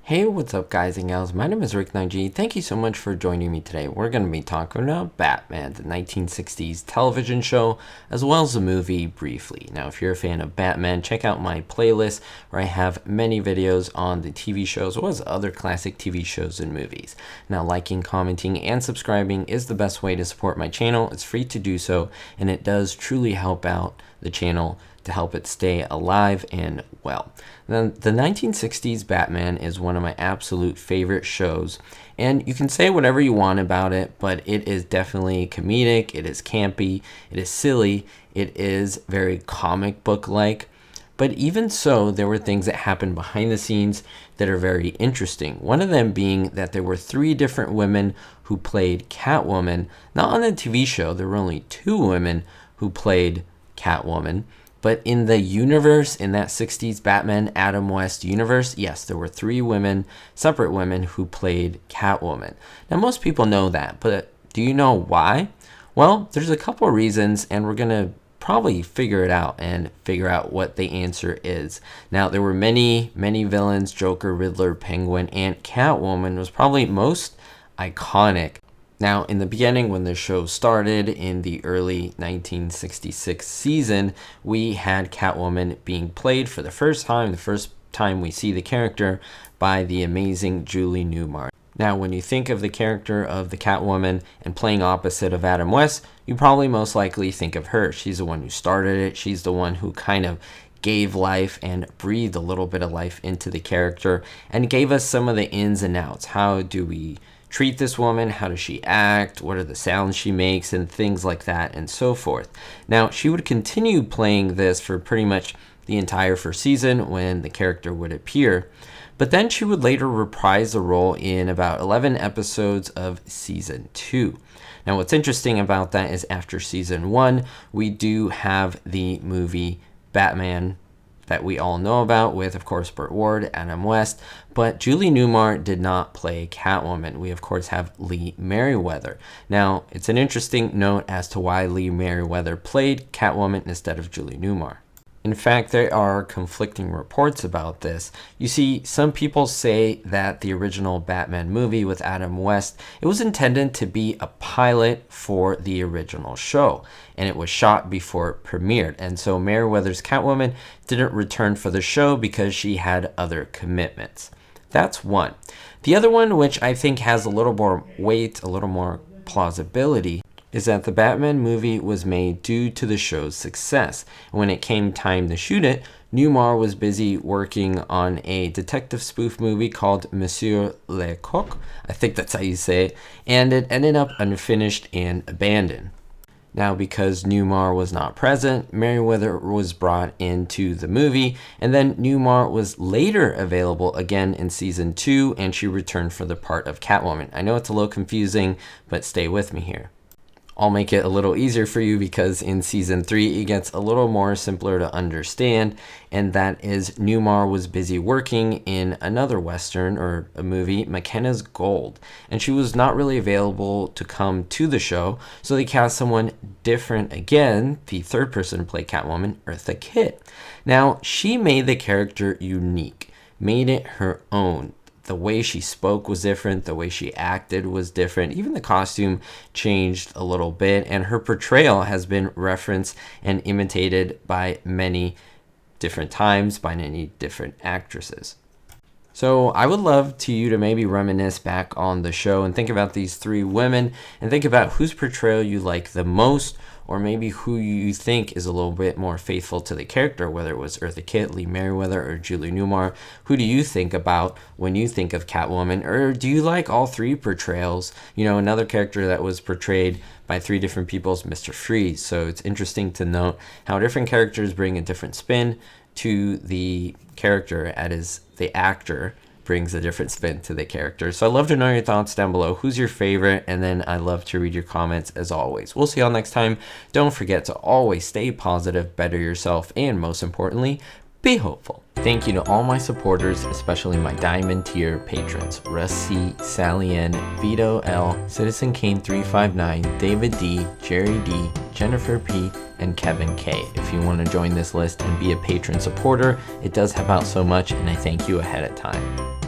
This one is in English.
Hey, what's up guys and gals? My name is Rick9G. Thank you so much for joining me today. We're going to be talking about Batman, the 1960s television show, as well as the movie briefly. Now, if you're a fan of Batman, check out my playlist where I have many videos on the TV shows as well as other classic TV shows and movies. Now, liking, commenting, and subscribing is the best way to support my channel. It's free to do so, and it does truly help out the channel to help it stay alive and well. Now, the 1960s Batman is one of my absolute favorite shows, and you can say whatever you want about it, but it is definitely comedic, it is campy, it is silly, it is very comic book-like. But even so, there were things that happened behind the scenes that are very interesting. One of them being that there were 3 different women who played Catwoman. Not on the TV show, there were only 2 women who played Catwoman. But in the universe, in that 60s Batman Adam West universe, yes, there were 3 women, separate women, who played Catwoman. Now, most people know that, but do you know why? Well, there's a couple of reasons, and we're going to probably figure it out and figure out what the answer is. Now, there were many villains: Joker, Riddler, Penguin, and Catwoman was probably most iconic. Now, in the beginning, when the show started in the early 1966 season, we had Catwoman being played for the first time we see the character, by the amazing Julie Newmar. Now, when you think of the character of the Catwoman and playing opposite of Adam West, you probably most likely think of her. She's the one who started it. She's the one who kind of gave life and breathed a little bit of life into the character and gave us some of the ins and outs. How do we treat this woman? How does she act? What are the sounds she makes? And things like that and so forth. Now, she would continue playing this for pretty much the entire first season when the character would appear. But then she would later reprise the role in about 11 episodes of season 2. Now, what's interesting about that is after season 1, we do have the movie Batman that we all know about with, of course, Burt Ward, Adam West, but Julie Newmar did not play Catwoman. We, of course, have Lee Meriwether. Now, it's an interesting note as to why Lee Meriwether played Catwoman instead of Julie Newmar. In fact, there are conflicting reports about this. You see, some people say that the original Batman movie with Adam West, it was intended to be a pilot for the original show, and it was shot before it premiered. And so Meriwether's Catwoman didn't return for the show because she had other commitments. That's one. The other one, which I think has a little more weight, a little more plausibility, is that the Batman movie was made due to the show's success. When it came time to shoot it, Newmar was busy working on a detective spoof movie called Monsieur Lecoq, I think that's how you say it, and it ended up unfinished and abandoned. Now, because Newmar was not present, Meriwether was brought into the movie, and then Newmar was later available again in season 2, and she returned for the part of Catwoman. I know it's a little confusing, but stay with me here. I'll make it a little easier for you because in season 3 it gets a little more simpler to understand, and that is Newmar was busy working in another western or a movie, McKenna's Gold, and she was not really available to come to the show, so they cast someone different again, the third person to play Catwoman, Eartha Kitt. Now, she made the character unique, made it her own. The way she spoke was different, the way she acted was different, even the costume changed a little bit, and her portrayal has been referenced and imitated by many different times by many different actresses. So I would love you to maybe reminisce back on the show and think about these 3 women and think about whose portrayal you like the most, or maybe who you think is a little bit more faithful to the character, whether it was Eartha Kitt, Lee Meriwether, or Julie Newmar. Who do you think about when you think of Catwoman? Or do you like all 3 portrayals? You know, another character that was portrayed by 3 different people is Mr. Freeze. So it's interesting to note how different characters bring a different spin to the character, as the actor brings a different spin to the character. So I'd love to know your thoughts down below. Who's your favorite? And then I love to read your comments as always. We'll see y'all next time. Don't forget to always stay positive, better yourself, and most importantly, be hopeful. Thank you to all my supporters, especially my Diamond tier patrons: Russ C, Sally N, Vito L, Citizen Kane 359, David D, Jerry D, Jennifer P, and Kevin K. If you want to join this list and be a patron supporter, it does help out so much, and I thank you ahead of time.